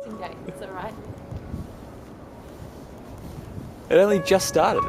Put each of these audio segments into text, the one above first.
Date, it's alright. It only just started.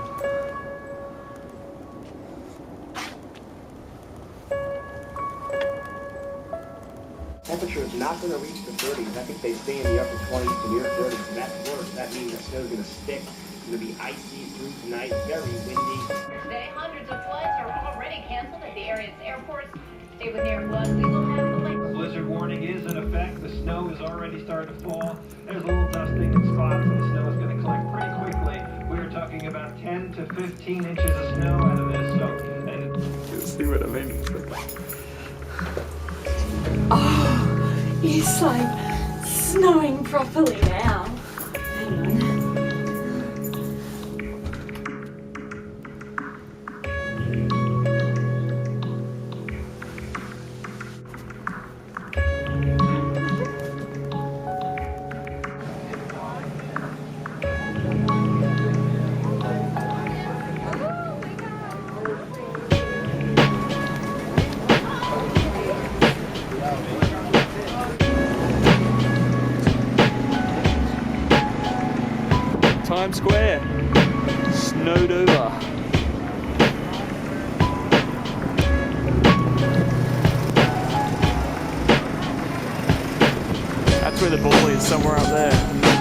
Temperature is not going to reach the 30s. I think they stay in the upper 20s to near 30s. And that's worse. That means the snow's going to stick. It's going to be icy through tonight, very windy. Today, hundreds of flights are already canceled at the area's airports. Stay with Air One. We will have the late. Blizzard warning is in effect. The snow is already starting to fall. There's a little dusting in spots, and the snow is going to collect pretty quickly. We're talking about 10 to 15 inches of snow out of this. You see what I mean? Oh, it's like snowing properly now. Hang on. Times Square, snowed over. That's where the ball is, somewhere up there.